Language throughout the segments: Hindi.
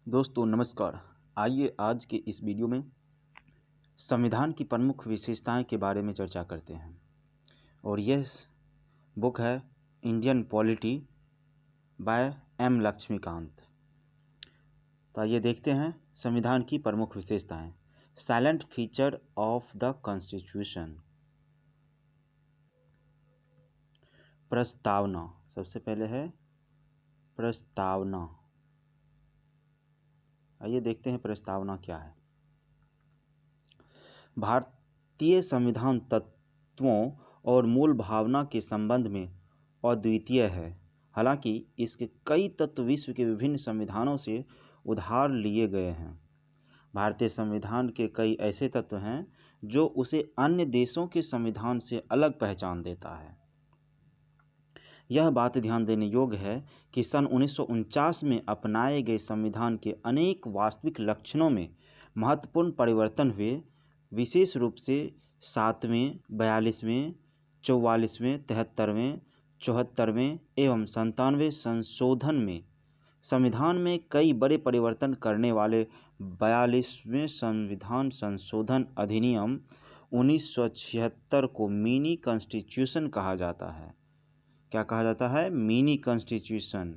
दोस्तों नमस्कार। आइए आज के इस वीडियो में संविधान की प्रमुख विशेषताएं के बारे में चर्चा करते हैं और यह बुक है Indian polity by M Lakshmikant. तो आइए देखते हैं संविधान की प्रमुख विशेषताएं। Salient feature of the constitution. प्रस्तावना, सबसे पहले है प्रस्तावना। आइए देखते हैं प्रस्तावना क्या है। भारतीय संविधान तत्वों और मूल भावना के संबंध में अद्वितीय है। हालांकि इसके कई तत्व विश्व के विभिन्न संविधानों से उधार लिए गए हैं। भारतीय संविधान के कई ऐसे तत्व हैं जो उसे अन्य देशों के संविधान से अलग पहचान देता है। यह बात ध्यान देने योग्य है कि सन 1949 में अपनाए गए संविधान के अनेक वास्तविक लक्षणों में महत्वपूर्ण परिवर्तन हुए, विशेष रूप से 7वें, 42वें, 44वें, 73वें, 74वें एवं 97वें संशोधन में। संविधान में कई बड़े परिवर्तन करने वाले 42वें संविधान संशोधन अधिनियम 1976 को मिनी कॉन्स्टिट्यूशन कहा जाता है। क्या कहा जाता है? Mini constitution.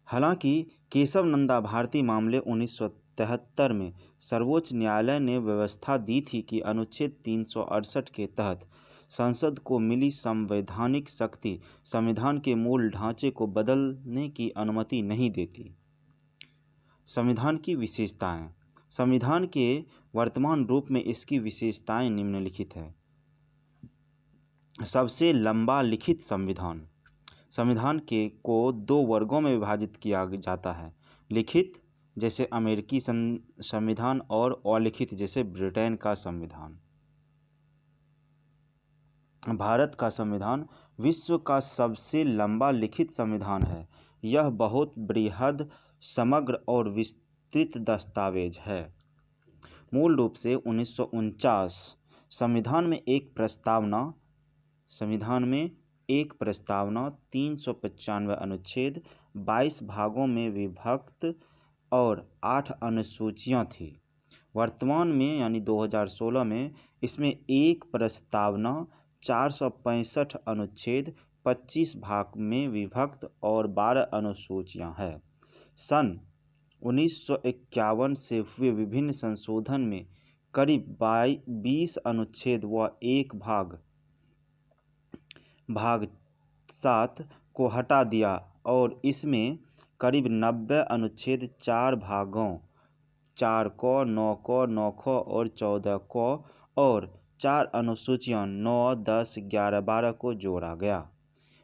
हालांकि केशव नंदा भारती मामले 1973 में सर्वोच्च न्यायालय ने व्यवस्था दी थी कि अनुच्छेद 368 के तहत संसद को मिली संवैधानिक शक्ति संविधान के मूल ढांचे को बदलने की अनुमति नहीं देती। संविधान की विशेषताएं। संविधान के वर्तमान रूप में इसकी विशेषताएं निम्नलिखित है। सबसे लंबा लिखित संविधान। संविधान को दो वर्गों में विभाजित किया जाता है। लिखित जैसे अमेरिकी संविधान और अलिखित जैसे ब्रिटेन का संविधान। भारत का संविधान विश्व का सबसे लंबा लिखित संविधान है। यह बहुत बृहद, समग्र और विस्तृत दस्तावेज है। मूल रूप से 1949 संविधान में एक प्रस्तावना 395 अनुच्छेद 22 भागों में विभक्त और 8 अनुसूचियां थी। वर्तमान में यानी 2016 में इसमें एक प्रस्तावना 465 अनुच्छेद 25 भाग में विभक्त और 12 अनुसूचियां हैं। सन 1951 से हुए विभिन्न संशोधन में करीब 20 अनुच्छेद व एक भाग 7 को हटा दिया और इसमें करीब 90 अनुच्छेद 4 भागों 4 क, 9 क, 9 ख और 14 क और 4 अनुसूचियां 9, 10, 11, 12 को जोड़ा गया।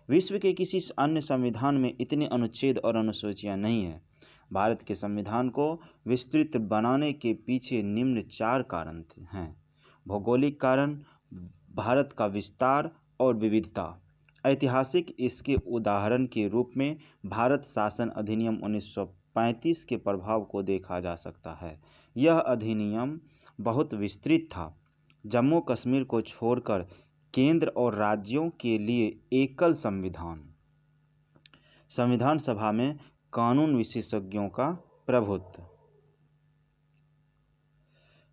विश्व के किसी अन्य संविधान में इतने अनुच्छेद और अनुसूचियां नहीं हैं। भारत के संविधान को विस्तृत बनाने के पीछे निम्न 4 कारण हैं। भौगोलिक कारण, भारत का विस्तार और विविधता। ऐतिहासिक, इसके उदाहरण के रूप में भारत शासन अधिनियम 1935 के प्रभाव को देखा जा सकता है। यह अधिनियम बहुत विस्तृत था। जम्मू कश्मीर को छोड़कर केंद्र और राज्यों के लिए एकल संविधान। संविधान सभा में कानून विशेषज्ञों का प्रभुत्व।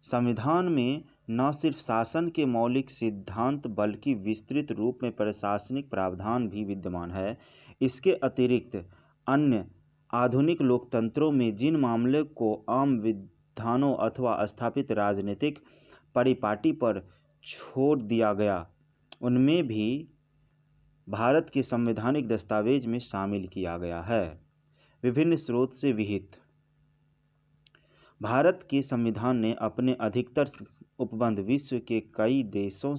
संविधान में न सिर्फ शासन के मौलिक सिद्धांत बल्कि विस्तृत रूप में प्रशासनिक प्रावधान भी विद्यमान है। इसके अतिरिक्त अन्य आधुनिक लोकतंत्रों में जिन मामलों को आम विधानों अथवा स्थापित राजनीतिक परिपाटी पर छोड़ दिया गया, उनमें भी भारत के संवैधानिक दस्तावेज में शामिल किया गया है। विभिन्न स्रोत से विहित। भारत के संविधान ने अपने अधिकतर उपबंध विश्व के कई देशों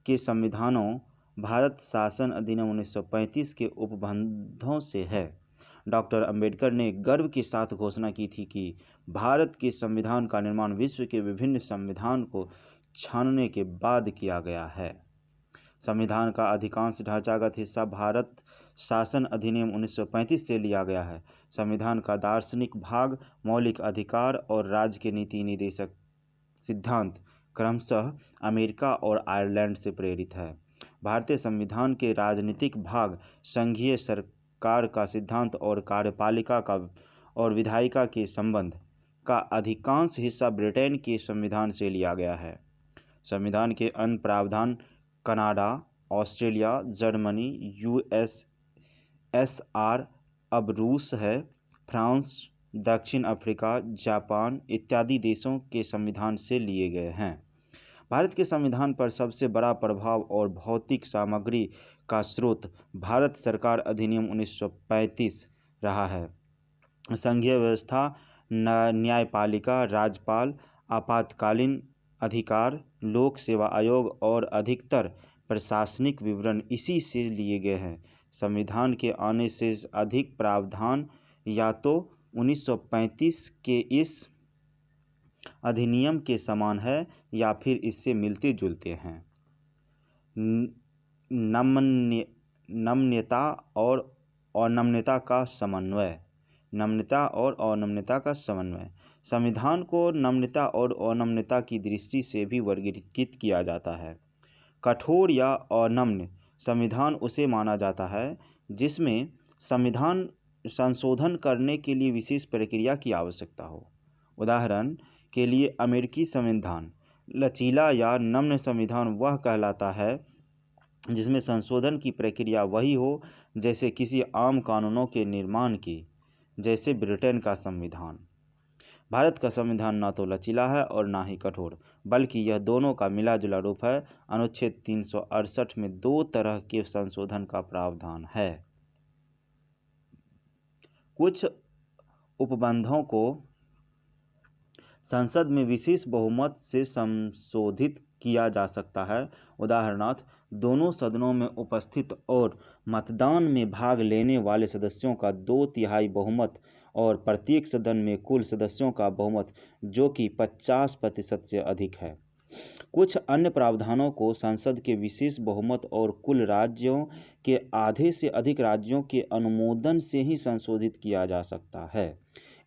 के संविधानों, भारत शासन अधिनियम 1935 के उपबंधों से है। डॉक्टर अंबेडकर ने गर्व के साथ घोषणा की थी कि भारत के संविधान का निर्माण विश्व के विभिन्न संविधान को छानने के बाद किया गया है। संविधान का अधिकांश ढांचागत हिस्सा भारत शासन अधिनियम 1935 से लिया गया है। संविधान का दार्शनिक भाग, मौलिक अधिकार और राज्य के नीति निर्देशक सिद्धांत क्रमशः अमेरिका और आयरलैंड से प्रेरित है। भारतीय संविधान के राजनीतिक भाग संघीय सरकार का सिद्धांत और कार्यपालिका का और विधायिका के संबंध का अधिकांश हिस्सा ब्रिटेन के संविधान से लिया गया है। संविधान के अन्य प्रावधान कनाडा, ऑस्ट्रेलिया, जर्मनी, यूएसएसआर, अब रूस है, फ्रांस, दक्षिण अफ्रीका, जापान इत्यादि देशों के संविधान से लिए गए हैं। भारत के संविधान पर सबसे बड़ा प्रभाव और भौतिक सामग्री का स्रोत भारत सरकार अधिनियम 1935 रहा है। संघीय व्यवस्था, न्यायपालिका, राज्यपाल, आपातकालीन अधिकार, लोक सेवा आयोग और अधिकतर प्रशासनिक विवरण इसी से लिए गए हैं। संविधान के आने से अधिक प्रावधान या तो 1935 के इस अधिनियम के समान है या फिर इससे मिलते जुलते हैं। नम्यता और अनम्यता का समन्वय। नम्यता और अनम्यता का समन्वय। संविधान को नम्यता और अनम्यता की दृष्टि से भी वर्गीकृत किया जाता है। कठोर या अनम्य संविधान उसे माना जाता है जिसमें संविधान संशोधन करने के लिए विशेष प्रक्रिया की आवश्यकता हो। उदाहरण के लिए अमेरिकी संविधान। लचीला या नम्य संविधान वह कहलाता है जिसमें संशोधन की प्रक्रिया वही हो जैसे किसी आम कानूनों के निर्माण की, जैसे ब्रिटेन का संविधान। भारत का संविधान ना तो लचीला है और ना ही कठोर, बल्कि यह दोनों का मिला जुला रूप है। अनुच्छेद 368 में 2 तरह के संशोधन का प्रावधान है। कुछ उपबंधों को संसद में विशेष बहुमत से संशोधित किया जा सकता है। उदाहरणार्थ, दोनों सदनों में उपस्थित और मतदान में भाग लेने वाले सदस्यों का 2/3 बहुमत और प्रत्येक सदन में कुल सदस्यों का बहुमत जो कि 50% से अधिक है। कुछ अन्य प्रावधानों को संसद के विशेष बहुमत और कुल राज्यों के आधे से अधिक राज्यों के अनुमोदन से ही संशोधित किया जा सकता है।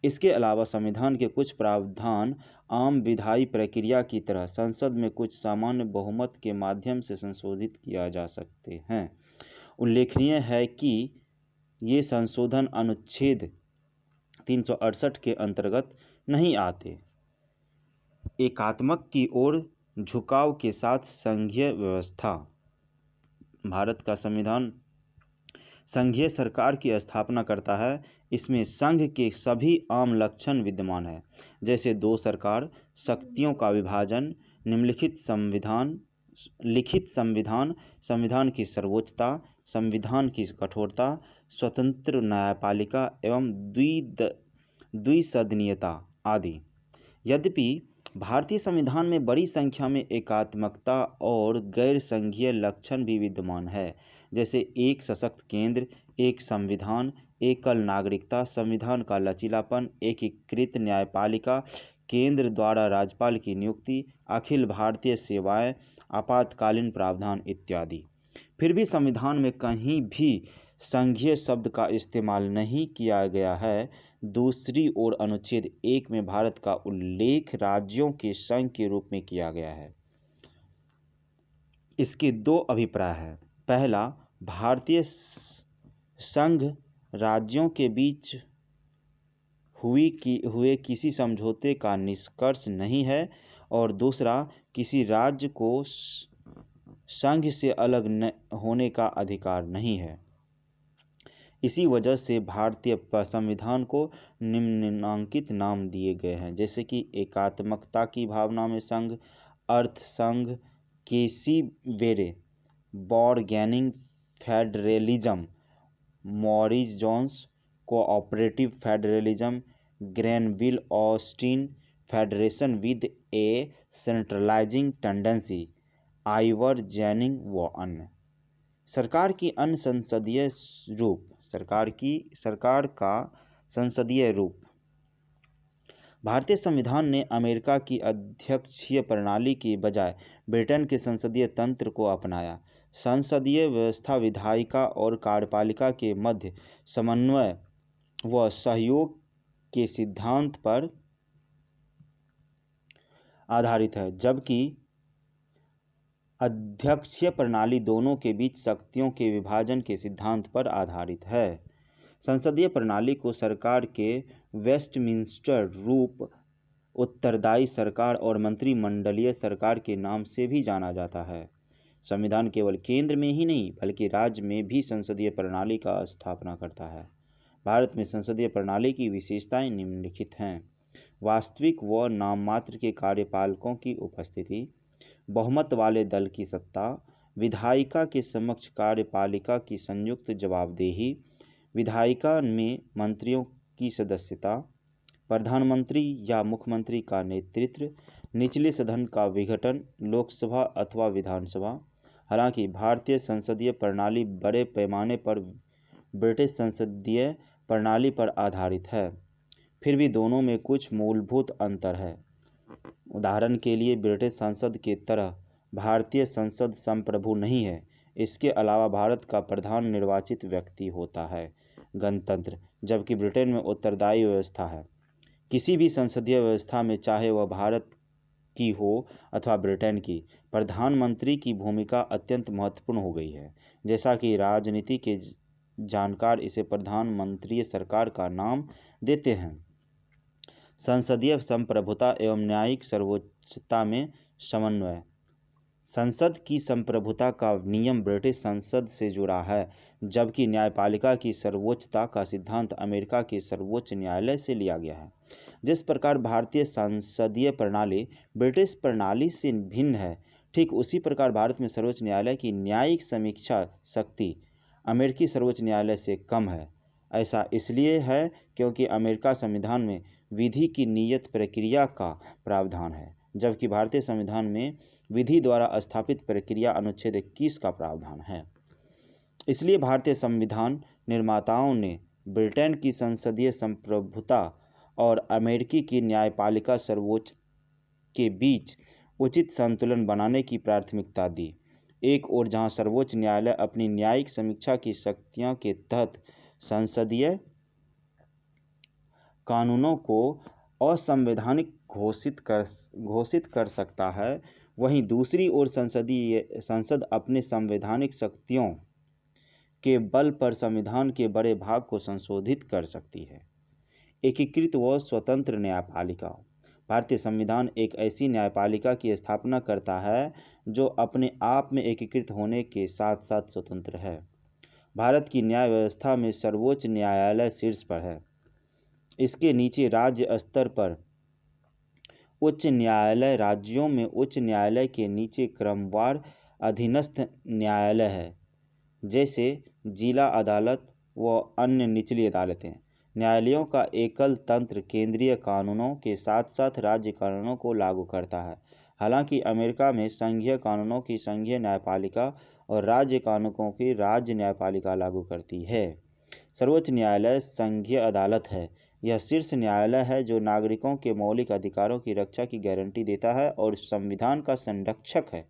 इसके अलावा संविधान के कुछ प्रावधान आम विधायी प्रक्रिया की तरह संसद में कुछ सामान्य बहुमत के माध्यम से संशोधित किया जा सकते हैं। उल्लेखनीय है कि ये संशोधन अनुच्छेद 368 के अंतर्गत नहीं आते। एकात्मक की ओर झुकाव के साथ संघीय व्यवस्था। भारत का संविधान संघीय सरकार की स्थापना करता है। इसमें संघ के सभी आम लक्षण विद्यमान है, जैसे 2 सरकार, शक्तियों का विभाजन, निम्नलिखित लिखित संविधान, संविधान की सर्वोच्चता, संविधान की कठोरता, स्वतंत्र न्यायपालिका एवं द्विसदनीयता आदि। यद्यपि भारतीय संविधान में बड़ी संख्या में एकात्मकता और गैर संघीय लक्षण भी विद्यमान है, जैसे एक सशक्त केंद्र, एक संविधान, एकल नागरिकता, संविधान का लचीलापन, एकीकृत न्यायपालिका, केंद्र द्वारा राज्यपाल की नियुक्ति, अखिल भारतीय सेवाएं, आपातकालीन प्रावधान इत्यादि। फिर भी संविधान में कहीं भी संघीय शब्द का इस्तेमाल नहीं किया गया है। दूसरी ओर अनुच्छेद 1 में भारत का उल्लेख राज्यों के संघ के रूप में किया गया है। इसके 2 अभिप्राय हैं। पहला, भारतीय संघ राज्यों के बीच हुए किसी समझौते का निष्कर्ष नहीं है, और दूसरा, किसी राज्य को संघ से अलग होने का अधिकार नहीं है। इसी वजह से भारतीय संविधान को निम्नलिखित नाम दिए गए हैं, जैसे कि एकात्मकता की भावना में संघ, अर्थ संघ, केसी बेरे, bargaining federalism, Morris Jones, cooperative federalism, Grenville Austin federation with a centralising tendency, Ivor Jennings व अन्य। सरकार का संसदीय रूप। भारतीय संविधान ने अमेरिका की अध्यक्षीय प्रणाली की बजाय ब्रिटेन के संसदीय तंत्र को अपनाया। संसदीय व्यवस्था विधायिका और कार्यपालिका के मध्य समन्वय व सहयोग के सिद्धांत पर आधारित है, जबकि अध्यक्षीय प्रणाली दोनों के बीच शक्तियों के विभाजन के सिद्धांत पर आधारित है। संसदीय प्रणाली को सरकार के वेस्टमिंस्टर रूप, उत्तरदायी सरकार और मंत्रिमंडलीय सरकार के नाम से भी जाना जाता है। संविधान केवल केंद्र में ही नहीं बल्कि राज्य में भी संसदीय प्रणाली का स्थापना करता है। भारत में संसदीय प्रणाली की विशेषताएं निम्नलिखित हैं। वास्तविक व नाममात्र के कार्यपालकों की उपस्थिति, बहुमत वाले दल की सत्ता, विधायिका के समक्ष कार्यपालिका की संयुक्त जवाबदेही, विधायिका में मंत्रियों की सदस्यता, प्रधानमंत्री या मुख्यमंत्री का नेतृत्व, निचले सदन का विघटन, लोकसभा अथवा विधानसभा। हालांकि भारतीय संसदीय प्रणाली बड़े पैमाने पर ब्रिटिश संसदीय प्रणाली पर आधारित है, फिर भी दोनों में कुछ मूलभूत अंतर है। उदाहरण के लिए ब्रिटिश संसद के तरह भारतीय संसद संप्रभु नहीं है। इसके अलावा भारत का प्रधान निर्वाचित व्यक्ति होता है, गणतंत्र, जबकि ब्रिटेन में उत्तरदायी व्यवस्था है। किसी भी संसदीय व्यवस्था में, चाहे वह भारत की हो अथवा ब्रिटेन की, प्रधानमंत्री की भूमिका अत्यंत महत्वपूर्ण हो गई है। जैसा कि राजनीति के जानकार इसे प्रधानमंत्री सरकार का नाम देते हैं। संसदीय संप्रभुता एवं न्यायिक सर्वोच्चता में समन्वय। संसद की संप्रभुता का नियम ब्रिटिश संसद से जुड़ा है, जबकि न्यायपालिका की सर्वोच्चता का सिद्धांत अमेरिका के सर्वोच्च न्यायालय से लिया गया है। जिस प्रकार भारतीय संसदीय प्रणाली ब्रिटिश प्रणाली से भिन्न है, ठीक उसी प्रकार भारत में सर्वोच्च न्यायालय की न्यायिक समीक्षा शक्ति अमेरिकी सर्वोच्च न्यायालय से कम है। ऐसा इसलिए है क्योंकि अमेरिका संविधान में विधि की नियत प्रक्रिया का प्रावधान है, जबकि भारतीय संविधान में विधि द्वारा स्थापित प्रक्रिया अनुच्छेद 21 का प्रावधान है। इसलिए भारतीय संविधान निर्माताओं ने ब्रिटेन की संसदीय संप्रभुता और अमेरिकी की न्यायपालिका सर्वोच्च के बीच उचित संतुलन बनाने की प्राथमिकता दी। एक ओर जहां सर्वोच्च न्यायालय अपनी न्यायिक समीक्षा की शक्तियों के तहत संसदीय कानूनों को असंवैधानिक घोषित कर सकता है, वहीं दूसरी ओर संसद अपने संवैधानिक शक्तियों के बल पर संविधान के बड़े भाग को संशोधित कर सकती है। एकीकृत व स्वतंत्र न्यायपालिका। भारतीय संविधान एक ऐसी न्यायपालिका की स्थापना करता है जो अपने आप में एकीकृत होने के साथ साथ स्वतंत्र है। भारत की न्याय व्यवस्था में सर्वोच्च न्यायालय शीर्ष पर है। इसके नीचे राज्य स्तर पर उच्च न्यायालय, राज्यों में उच्च न्यायालय के नीचे क्रमवार अधीनस्थ न्यायालय है, जैसे जिला अदालत व अन्य निचली अदालतें। न्यायालयों का एकल तंत्र केंद्रीय कानूनों के साथ साथ राज्य कानूनों को लागू करता है। हालांकि अमेरिका में संघीय कानूनों की संघीय न्यायपालिका और राज्य कानूनों की राज्य न्यायपालिका लागू करती है। सर्वोच्च न्यायालय संघीय अदालत है। यह शीर्ष न्यायालय है जो नागरिकों के मौलिक अधिकारों की रक्षा की गारंटी देता है और संविधान का संरक्षक है।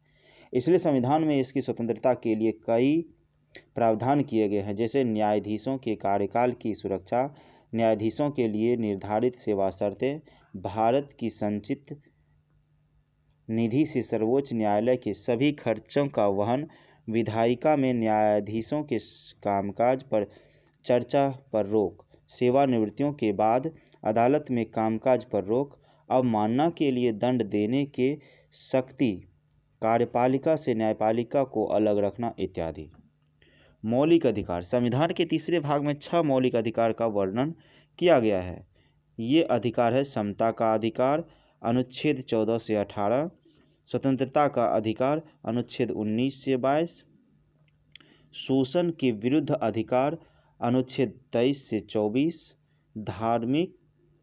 इसलिए संविधान में इसकी स्वतंत्रता के लिए कई प्रावधान किए गए हैं, जैसे न्यायाधीशों के कार्यकाल की सुरक्षा, न्यायाधीशों के लिए निर्धारित सेवा शर्तें, भारत की संचित निधि से सर्वोच्च न्यायालय के सभी खर्चों का वहन, विधायिका में न्यायाधीशों के कामकाज पर चर्चा पर रोक, सेवानिवृत्तियों के बाद अदालत में कामकाज पर रोक, अवमानना के लिए दंड देने के शक्ति, कार्यपालिका से न्यायपालिका को अलग रखना इत्यादि। मौलिक अधिकार। संविधान के तीसरे भाग में 6 मौलिक अधिकार का वर्णन किया गया है। ये अधिकार है समता का अधिकार, अनुच्छेद 14 से 18, स्वतंत्रता का अधिकार, अनुच्छेद 19 से 22, शोषण के विरुद्ध अधिकार, अनुच्छेद 23 से 24, धार्मिक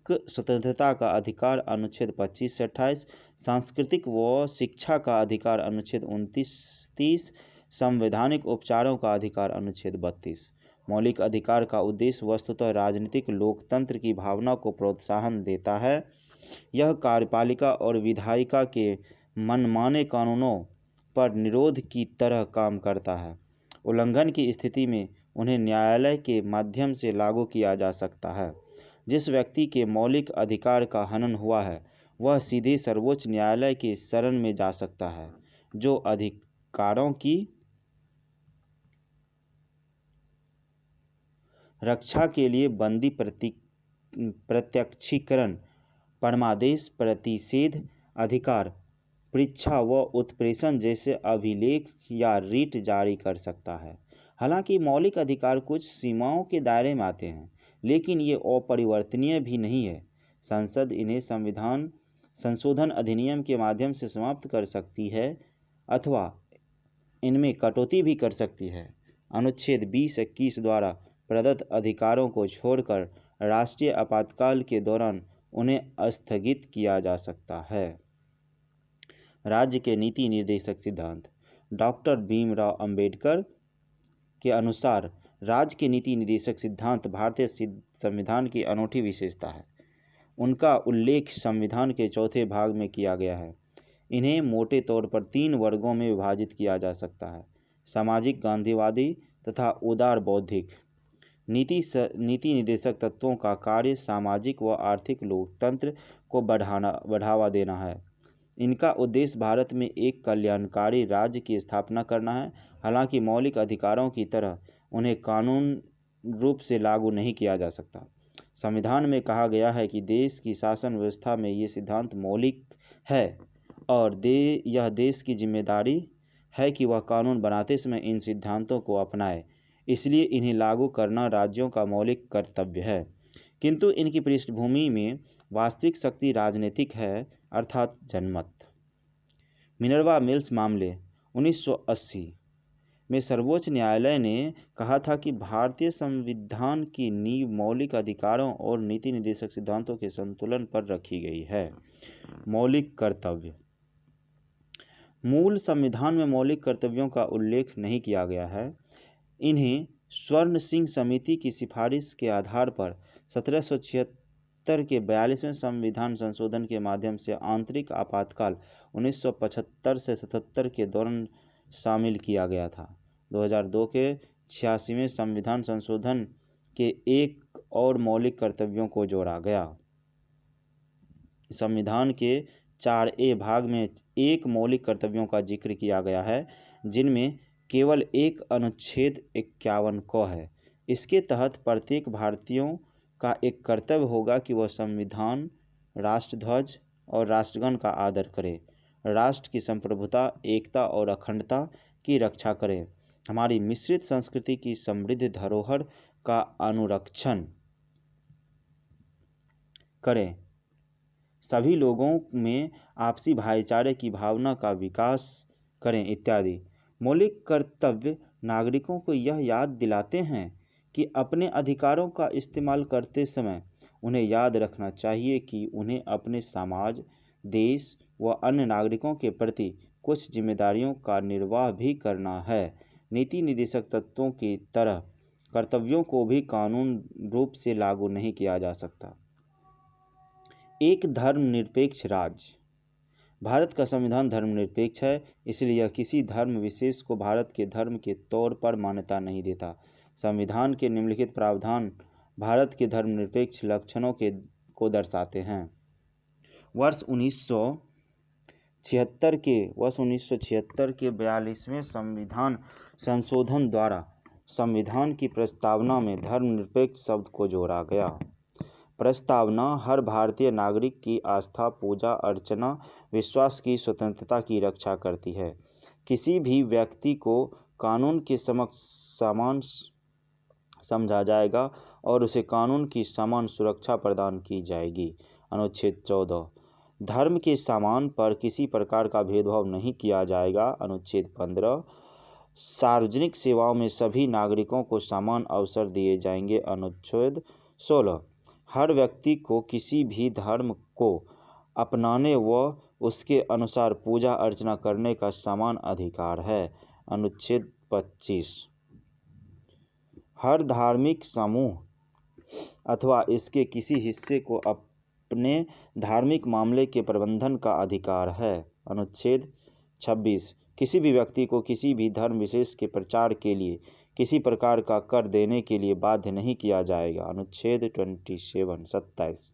स्वतंत्रता का अधिकार, अनुच्छेद 25 से 28, सांस्कृतिक व शिक्षा का अधिकार, अनुच्छेद 29-30, संवैधानिक उपचारों का अधिकार, अनुच्छेद 32। मौलिक अधिकार का उद्देश्य वस्तुतः राजनीतिक लोकतंत्र की भावना को प्रोत्साहन देता है। यह कार्यपालिका और विधायिका के मनमाने कानूनों पर निरोध की तरह काम करता है। उल्लंघन की स्थिति में उन्हें न्यायालय के माध्यम से लागू किया जा सकता है। जिस व्यक्ति के मौलिक अधिकार का हनन हुआ है वह सीधे सर्वोच्च न्यायालय के शरण में जा सकता है, जो अधिकारों की रक्षा के लिए बंदी प्रत्यक्षीकरण, परमादेश, प्रतिषेध अधिकार, परीक्षा व उत्प्रेषण जैसे अभिलेख या रिट जारी कर सकता है। हालांकि मौलिक अधिकार कुछ सीमाओं के दायरे में आते हैं, लेकिन ये अपरिवर्तनीय भी नहीं है। संसद इन्हें संविधान संशोधन अधिनियम के माध्यम से समाप्त कर सकती है अथवा इनमें कटौती भी कर सकती है। अनुच्छेद 20-21 द्वारा प्रदत्त अधिकारों को छोड़कर राष्ट्रीय आपातकाल के दौरान उन्हें स्थगित किया जा सकता है। राज्य के नीति निर्देशक सिद्धांत। डॉक्टर भीमराव अंबेडकर के अनुसार राज्य के नीति निर्देशक सिद्धांत भारतीय संविधान की अनूठी विशेषता है। उनका उल्लेख संविधान के चौथे भाग में किया गया है। इन्हें मोटे तौर पर 3 वर्गों में विभाजित किया जा सकता है: सामाजिक, गांधीवादी तथा उदार बौद्धिक। नीति निर्देशक तत्वों का कार्य सामाजिक व आर्थिक लोकतंत्र को बढ़ावा देना है। इनका उद्देश्य भारत में एक कल्याणकारी राज्य की स्थापना करना है। हालांकि मौलिक अधिकारों की तरह उन्हें कानून रूप से लागू नहीं किया जा सकता। संविधान में कहा गया है कि देश की शासन व्यवस्था में ये सिद्धांत मौलिक है और यह देश की जिम्मेदारी है कि वह कानून बनाते समय इन सिद्धांतों को अपनाए। इसलिए इन्हें लागू करना राज्यों का मौलिक कर्तव्य है। किंतु इनकी पृष्ठभूमि में वास्तविक शक्ति राजनीतिक है, अर्थात जनमत। मिनर्वा मिल्स मामले 1980 में सर्वोच्च न्यायालय ने कहा था कि भारतीय संविधान की नींव मौलिक अधिकारों और नीति निर्देशक सिद्धांतों के संतुलन पर रखी गई है। मौलिक कर्तव्य। मूल संविधान में मौलिक कर्तव्यों का उल्लेख नहीं किया गया है। इन्हें स्वर्ण सिंह समिति की सिफारिश के आधार पर 1776 के 42वें संविधान संशोधन के माध्यम से आंतरिक आपातकाल 1975 से 77 के दौरान शामिल किया गया था। 2002 के 86वें संविधान संशोधन के एक और मौलिक कर्तव्यों को जोड़ा गया। संविधान के 4A भाग में एक मौलिक कर्तव्यों का जिक्र किया गया है, जिनमें केवल एक अनुच्छेद 51 क है। इसके तहत प्रत्येक भारतीयों का एक कर्तव्य होगा कि वह संविधान, राष्ट्रध्वज और राष्ट्रगान का आदर करे, राष्ट्र की संप्रभुता, एकता और अखंडता की रक्षा करें, हमारी मिश्रित संस्कृति की समृद्ध धरोहर का अनुरक्षण करें, सभी लोगों में आपसी भाईचारे की भावना का विकास करें इत्यादि। मौलिक कर्तव्य नागरिकों को यह याद दिलाते हैं कि अपने अधिकारों का इस्तेमाल करते समय उन्हें याद रखना चाहिए कि उन्हें अपने समाज, देश व अन्य नागरिकों के प्रति कुछ जिम्मेदारियों का निर्वाह भी करना है। नीति निर्देशक तत्वों की तरह कर्तव्यों को भी कानून रूप से लागू नहीं किया जा सकता। एक धर्मनिरपेक्ष राज्य। भारत का संविधान धर्मनिरपेक्ष है, इसलिए यह किसी धर्म विशेष को भारत के धर्म के तौर पर मान्यता नहीं देता। संविधान के निम्नलिखित प्रावधान भारत के धर्मनिरपेक्ष लक्षणों को दर्शाते हैं। वर्ष 1976 के 42वें संविधान संशोधन द्वारा संविधान की प्रस्तावना में धर्मनिरपेक्ष शब्द को जोड़ा गया। प्रस्तावना हर भारतीय नागरिक की आस्था, पूजा अर्चना, विश्वास की स्वतंत्रता की रक्षा करती है। किसी भी व्यक्ति को कानून के समक्ष समान समझा जाएगा और उसे कानून की समान सुरक्षा प्रदान की जाएगी। अनुच्छेद 14 धर्म के सामान पर किसी प्रकार का भेदभाव नहीं किया जाएगा। अनुच्छेद 15 सार्वजनिक सेवाओं में सभी नागरिकों को समान अवसर दिए जाएंगे। अनुच्छेद 16 हर व्यक्ति को किसी भी धर्म को अपनाने व उसके अनुसार पूजा अर्चना करने का समान अधिकार है। अनुच्छेद 25 हर धार्मिक समूह अथवा इसके किसी हिस्से को अपने धार्मिक मामले के प्रबंधन का अधिकार है। अनुच्छेद 26 किसी भी व्यक्ति को किसी भी धर्म विशेष के प्रचार के लिए किसी प्रकार का कर देने के लिए बाध्य नहीं किया जाएगा। अनुच्छेद 27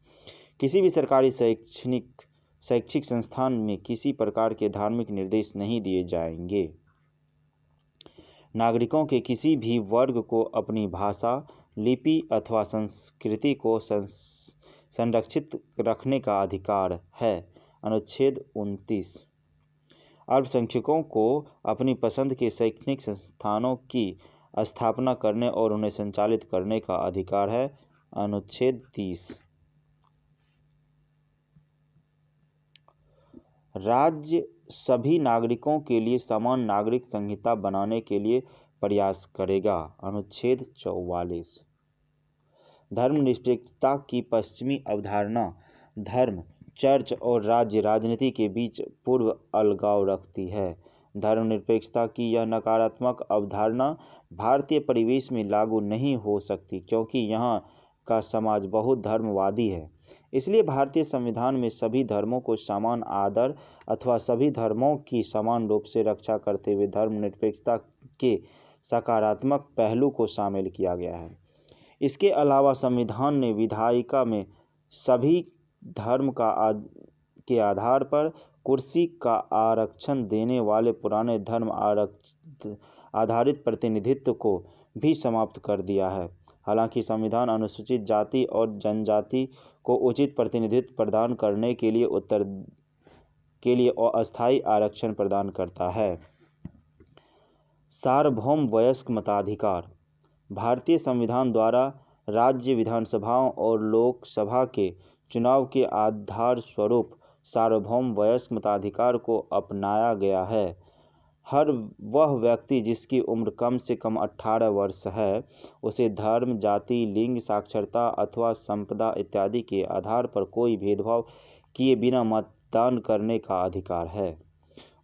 किसी भी सरकारी शैक्षिक संस्थान में किसी प्रकार के धार्मिक निर्देश नहीं दिए जाएंगे। नागरिकों के किसी भी वर्ग को अपनी भाषा, लिपि अथवा संस्कृति को संरक्षित रखने का अधिकार है। अनुच्छेद 29 अल्पसंख्यकों को अपनी पसंद के शैक्षणिक संस्थानों की स्थापना करने और उन्हें संचालित करने का अधिकार है। अनुच्छेद 30 राज्य सभी नागरिकों के लिए समान नागरिक संहिता बनाने के लिए प्रयास करेगा। अनुच्छेद 44 धर्मनिरपेक्षता की पश्चिमी अवधारणा धर्म, चर्च और राज्य राजनीति के बीच पूर्व अलगाव रखती है। धर्मनिरपेक्षता की यह नकारात्मक अवधारणा भारतीय परिवेश में लागू नहीं हो सकती, क्योंकि यहाँ का समाज बहुत धर्मवादी है। इसलिए भारतीय संविधान में सभी धर्मों को समान आदर अथवा सभी धर्मों की समान रूप से रक्षा करते हुए धर्मनिरपेक्षता के सकारात्मक पहलू को शामिल किया गया है। इसके अलावा संविधान ने विधायिका में सभी धर्म के आधार पर कुर्सी का आरक्षण देने वाले पुराने धर्म आधारित प्रतिनिधित्व को भी समाप्त कर दिया है। हालांकि संविधान अनुसूचित जाति और जनजाति को उचित प्रतिनिधित्व प्रदान करने के लिए अस्थायी आरक्षण प्रदान करता है। सार्वभौम वयस्क मताधिकार भारतीय संविधान द्वारा राज्य विधानसभाओं और लोकसभा के चुनाव के आधार स्वरूप सार्वभौम वयस्क मताधिकार को अपनाया गया है। हर वह व्यक्ति जिसकी उम्र कम से कम 18 वर्ष है, उसे धर्म, जाति, लिंग, साक्षरता अथवा संपदा इत्यादि के आधार पर कोई भेदभाव किए बिना मतदान करने का अधिकार है।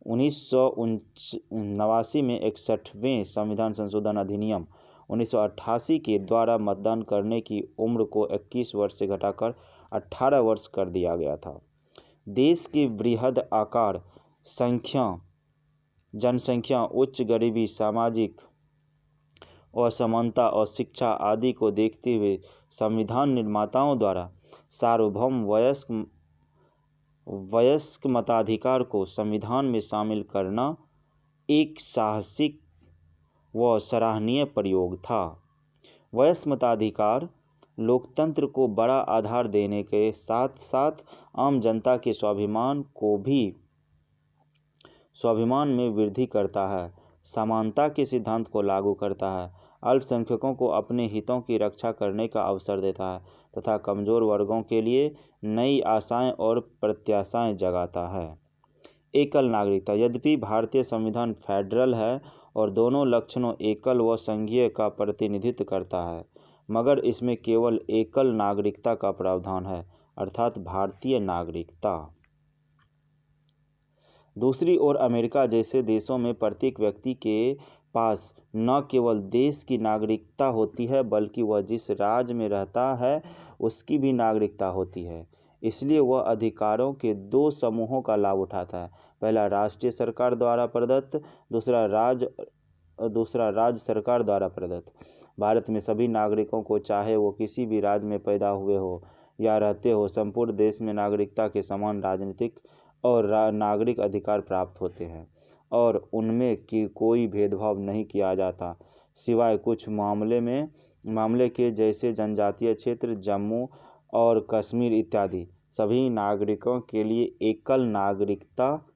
1989 में 61वें संविधान संशोधन अधिनियम 1988 के द्वारा मतदान करने की उम्र को 21 वर्ष से घटाकर 18 वर्ष कर दिया गया था। देश की बृहद आकार, जनसंख्या, उच्च गरीबी, सामाजिक असमानता और शिक्षा आदि को देखते हुए संविधान निर्माताओं द्वारा सार्वभौम वयस्क मताधिकार को संविधान में शामिल करना एक साहसिक व सराहनीय प्रयोग था। वयस्क मताधिकार लोकतंत्र को बड़ा आधार देने के साथ साथ आम जनता के स्वाभिमान में वृद्धि करता है, समानता के सिद्धांत को लागू करता है, अल्पसंख्यकों को अपने हितों की रक्षा करने का अवसर देता है तथा कमजोर वर्गों के लिए नई आशाएं और प्रत्याशाएं जगाता है। एकल नागरिकता यद्यपि भारतीय संविधान फेडरल है और दोनों लक्षणों एकल व संघीय का प्रतिनिधित्व करता है, मगर इसमें केवल एकल नागरिकता का प्रावधान है, अर्थात भारतीय नागरिकता। दूसरी ओर अमेरिका जैसे देशों में प्रत्येक व्यक्ति के पास न केवल देश की नागरिकता होती है, बल्कि वह जिस राज्य में रहता है उसकी भी नागरिकता होती है। इसलिए वह अधिकारों के दो समूहों का लाभ उठाता है, पहला राष्ट्रीय सरकार द्वारा प्रदत्त, दूसरा राज्य सरकार द्वारा प्रदत्त। भारत में सभी नागरिकों को, चाहे वो किसी भी राज्य में पैदा हुए हो या रहते हो, संपूर्ण देश में नागरिकता के समान राजनीतिक और नागरिक अधिकार प्राप्त होते हैं और उनमें की कोई भेदभाव नहीं किया जाता, सिवाय कुछ मामले के जैसे जनजातीय क्षेत्र, जम्मू और कश्मीर इत्यादि। सभी नागरिकों के लिए एकल नागरिकता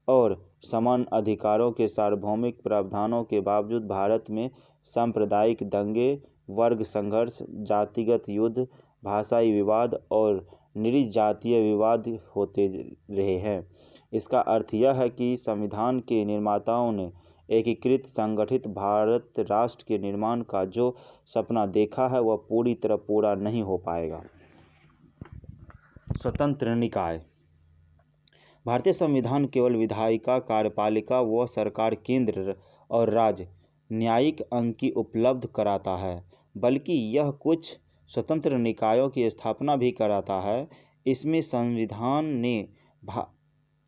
और समान अधिकारों के सार्वभौमिक प्रावधानों के बावजूद भारत में सांप्रदायिक दंगे, वर्ग संघर्ष, जातिगत युद्ध, भाषाई विवाद और नृजातीय विवाद होते रहे हैं। इसका अर्थ यह है कि संविधान के निर्माताओं ने एकीकृत संगठित भारत राष्ट्र के निर्माण का जो सपना देखा है वह पूरी तरह पूरा नहीं हो पाएगा। स्वतंत्र निकाय भारतीय संविधान केवल विधायिका, कार्यपालिका व सरकार, केंद्र और राज्य न्यायिक अंग की उपलब्ध कराता है, बल्कि यह कुछ स्वतंत्र निकायों की स्थापना भी कराता है।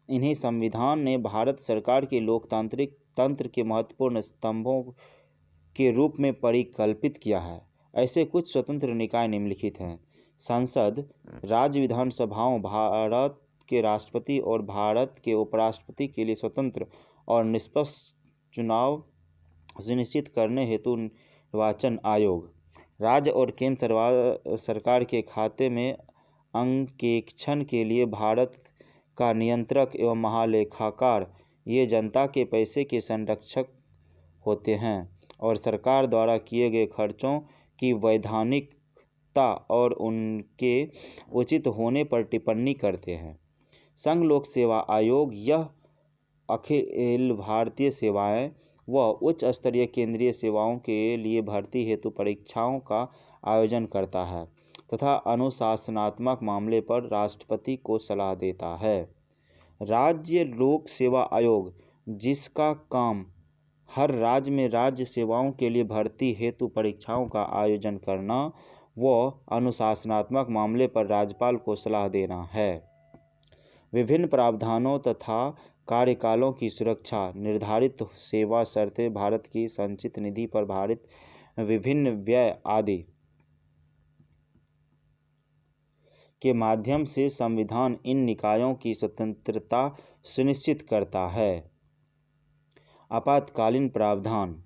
इन्हें संविधान ने भारत सरकार के लोकतांत्रिक तंत्र के महत्वपूर्ण स्तंभों के रूप में परिकल्पित किया है। ऐसे कुछ स्वतंत्र निकाय निम्नलिखित हैं: संसद, राज्य विधानसभाओं, भारत के राष्ट्रपति और भारत के उपराष्ट्रपति के लिए स्वतंत्र और निष्पक्ष चुनाव सुनिश्चित करने हेतु निर्वाचन आयोग, राज्य और केंद्र सरकार के खाते में अंकेक्षण के लिए भारत का नियंत्रक एवं महालेखाकार ये जनता के पैसे के संरक्षक होते हैं और सरकार द्वारा किए गए खर्चों की वैधानिकता और उनके उचित होने पर टिप्पणी करते हैं। संघ लोक सेवा आयोग यह अखिल भारतीय सेवाएं व उच्च स्तरीय केंद्रीय सेवाओं के लिए भर्ती हेतु परीक्षाओं का आयोजन करता है तथा अनुशासनात्मक मामले पर राष्ट्रपति को सलाह देता है। राज्य लोक सेवा आयोग, जिसका काम हर राज्य में राज्य सेवाओं के लिए भर्ती हेतु परीक्षाओं का आयोजन करना व अनुशासनात्मक मामले पर राज्यपाल को सलाह देना है। विभिन्न प्रावधानों तथा कार्यकालों की सुरक्षा, निर्धारित सेवा शर्तें, भारत की संचित निधि पर भारित विभिन्न व्यय आदि के माध्यम से संविधान इन निकायों की स्वतंत्रता सुनिश्चित करता है। आपातकालीन प्रावधान।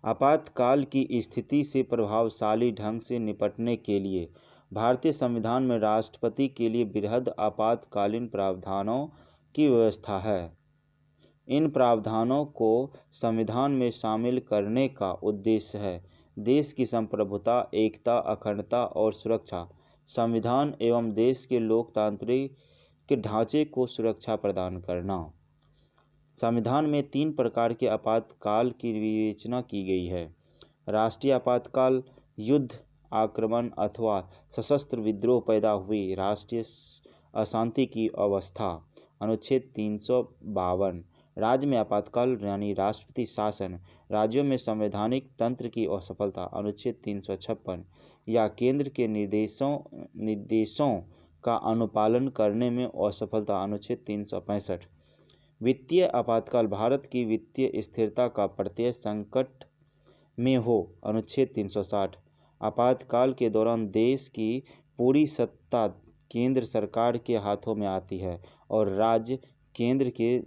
आपातकाल की स्थिति से प्रभावशाली ढंग से निपटने के लिए भारतीय संविधान में राष्ट्रपति के लिए वृहद आपातकालीन प्रावधानों की व्यवस्था है। इन प्रावधानों को संविधान में शामिल करने का उद्देश्य है देश की संप्रभुता, एकता, अखंडता और सुरक्षा, संविधान एवं देश के लोकतांत्रिक ढांचे को सुरक्षा प्रदान करना। संविधान में 3 प्रकार के आपातकाल की विवेचना की गई है। राष्ट्रीय आपातकाल, युद्ध, आक्रमण अथवा सशस्त्र विद्रोह पैदा हुई राष्ट्रीय अशांति की अवस्था, अनुच्छेद 352। राज्य में आपातकाल यानी राष्ट्रपति शासन, राज्यों में संवैधानिक तंत्र की असफलता, अनुच्छेद 356, या केंद्र के निर्देशों का अनुपालन करने में असफलता, अनुच्छेद 365। वित्तीय आपातकाल, भारत की वित्तीय स्थिरता का प्रत्यय संकट में हो, अनुच्छेद 360। आपातकाल के दौरान देश की पूरी सत्ता केंद्र सरकार के हाथों में आती है और राज्य केंद्र के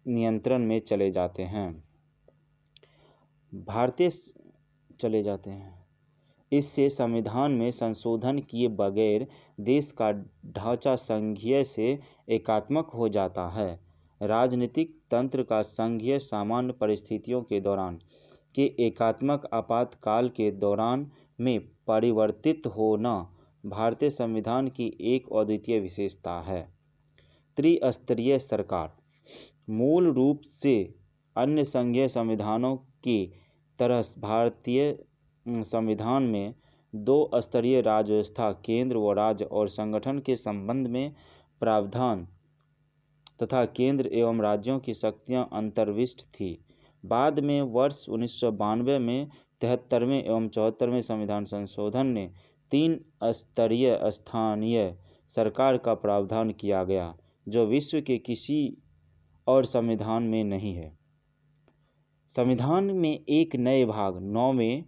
नियंत्रण में चले जाते हैं। इससे संविधान में संशोधन किए बगैर देश का ढांचा संघीय से एकात्मक हो जाता है। राजनीतिक तंत्र का संघीय सामान्य परिस्थितियों के दौरान के एकात्मक आपातकाल के दौरान में परिवर्तित होना भारतीय संविधान की एक अद्वितीय विशेषता है। त्रिस्तरीय सरकार। मूल रूप से अन्य संघीय संविधानों की तरह भारतीय संविधान में 2 स्तरीय राज्य व्यवस्था, केंद्र व राज्य और संगठन के संबंध में प्रावधान तथा केंद्र एवं राज्यों की शक्तियां अंतर्विष्ट थी। बाद में वर्ष 1992 में 73वें एवं 74वें संविधान संशोधन ने 3 स्तरीय स्थानीय सरकार का प्रावधान किया गया, जो विश्व के किसी और संविधान में नहीं है। संविधान में एक नए भाग 9वें,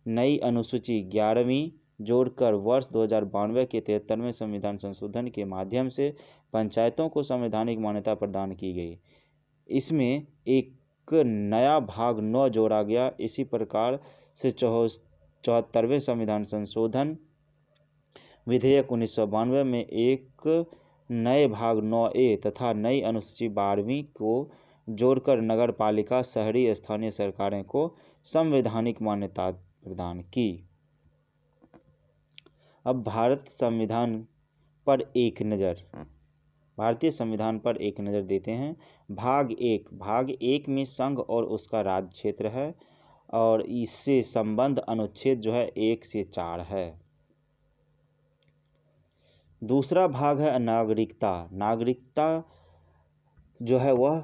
नई अनुसूची 11वीं जोड़कर वर्ष 2092 के 73वें संविधान संशोधन के माध्यम से पंचायतों को संवैधानिक मान्यता प्रदान की गई। इसमें एक नया भाग 9 जोड़ा गया। इसी प्रकार से 74वें संविधान संशोधन विधेयक 1992 में एक नए भाग 9A तथा नई अनुसूची 12वीं को जोड़कर नगर पालिका, शहरी स्थानीय सरकारें को संवैधानिक मान्यता प्रदान की। अब भारतीय संविधान पर एक नज़र देते हैं। भाग 1 में संघ और उसका राज्य क्षेत्र है और इससे संबंध अनुच्छेद जो है 1 से 4 है। दूसरा भाग है नागरिकता जो है वह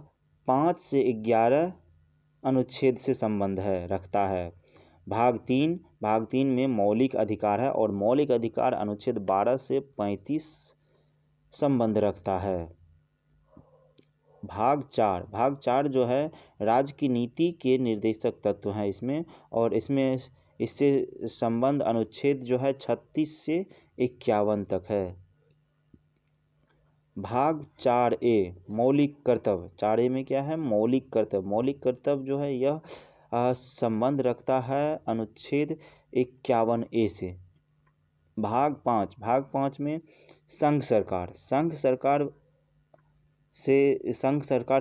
5 से 11 अनुच्छेद से संबंध रखता है। भाग 3 में मौलिक अधिकार है और मौलिक अधिकार अनुच्छेद 12 से 35 संबंध रखता है। भाग 4 जो है राज्य की नीति के निर्देशक तत्व हैं इसमें, और इससे संबंध अनुच्छेद जो है 36 से 51 तक है। भाग 4A मौलिक कर्तव्य। 4A में क्या है? मौलिक कर्तव्य जो है यह संबंध रखता है अनुच्छेद 51A से। भाग 5 में संघ सरकार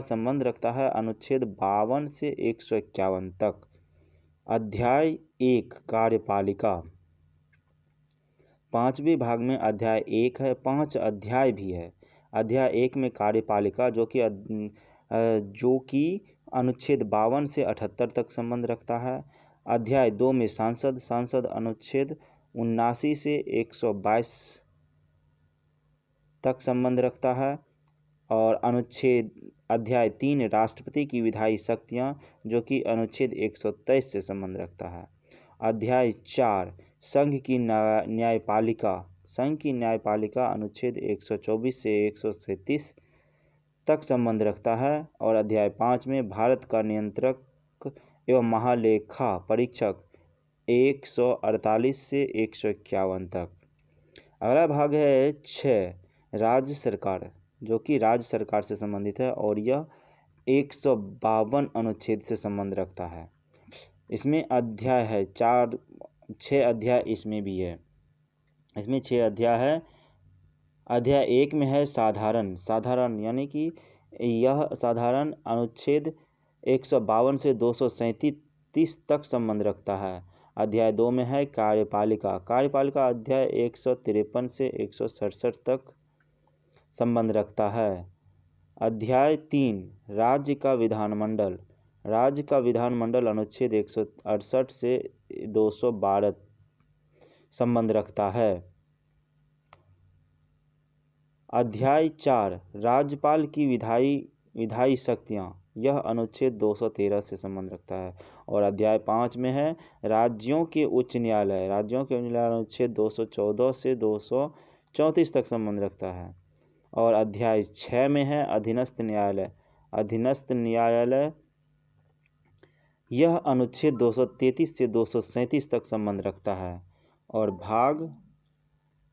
संबंध रखता है अनुच्छेद 52 से 151 तक। अध्याय 1 कार्यपालिका। 5वें भाग में अध्याय 1 है, 5 अध्याय भी है। अध्याय 1 में कार्यपालिका जो कि अनुच्छेद 52 से 78 तक संबंध रखता है। अध्याय 2 में सांसद अनुच्छेद 79 से 122 तक संबंध रखता है। और अध्याय 3 राष्ट्रपति की विधायी शक्तियां जो कि अनुच्छेद 123 से संबंध रखता है। अध्याय 4 संघ की न्यायपालिका अनुच्छेद 124 से 137 तक संबंध रखता है। और अध्याय 5 में भारत का नियंत्रक एवं महालेखा परीक्षक 148 से 151 तक। अगला भाग है 6 राज्य सरकार जो कि राज्य सरकार से संबंधित है और यह 152 अनुच्छेद से संबंध रखता है। इसमें अध्याय है 6 अध्याय इसमें भी है। इसमें 6 अध्याय है। अध्याय 1 में है साधारण यानी कि यह साधारण अनुच्छेद 152 से 237 तक संबंध रखता है। अध्याय 2 में है कार्यपालिका अध्याय 153 से 167 तक संबंध रखता है। अध्याय 3 राज्य का विधानमंडल अनुच्छेद 168 से 212 संबंध रखता है। अध्याय 4 राज्यपाल की विधायी शक्तियां यह अनुच्छेद 213 से संबंध रखता है। और अध्याय 5 में है राज्यों के उच्च न्यायालय अनुच्छेद 214 से 234 तक संबंध रखता है। और अध्याय 6 में है अधीनस्थ न्यायालय यह अनुच्छेद 233 से 237 तक संबंध रखता है। और भाग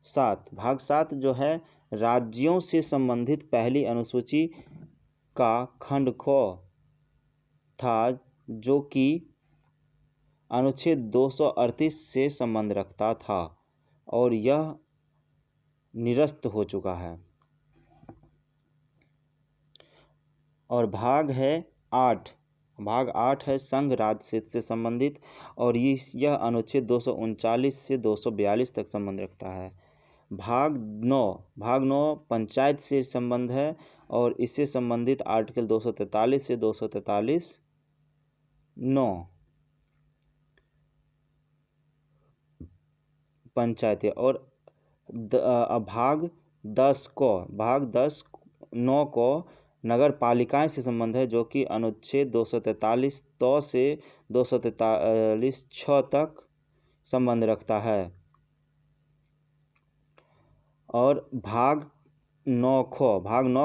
7 जो है राज्यों से संबंधित पहली अनुसूची का खंड ख था जो कि अनुच्छेद 238 से संबंध रखता था और यह निरस्त हो चुका है। और भाग 8 है संघ राज्य से संबंधित और यह अनुच्छेद 239 से 242 तक संबंध रखता है। भाग 9 पंचायत से संबंध है और इससे संबंधित आर्टिकल 243 से 243 9 पंचायतें। और भाग 9 को नगर पालिकाएं से संबंध है जो कि अनुच्छेद 243 तो से 243 6 तक संबंध रखता है। और भाग 9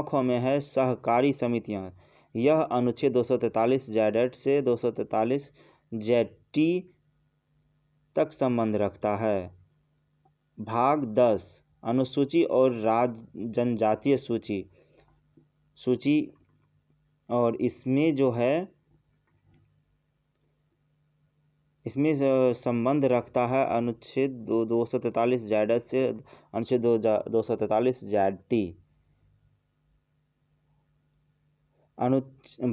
ख में है सहकारी समितियां यह अनुच्छेद 243 जेड से 243 जेटी तक संबंध रखता है। भाग 10 अनुसूची और जनजातीय सूची और इसमें जो है इसमें संबंध रखता है अनुच्छेद 243 जेड से अनुच्छेद 243 जेड टी।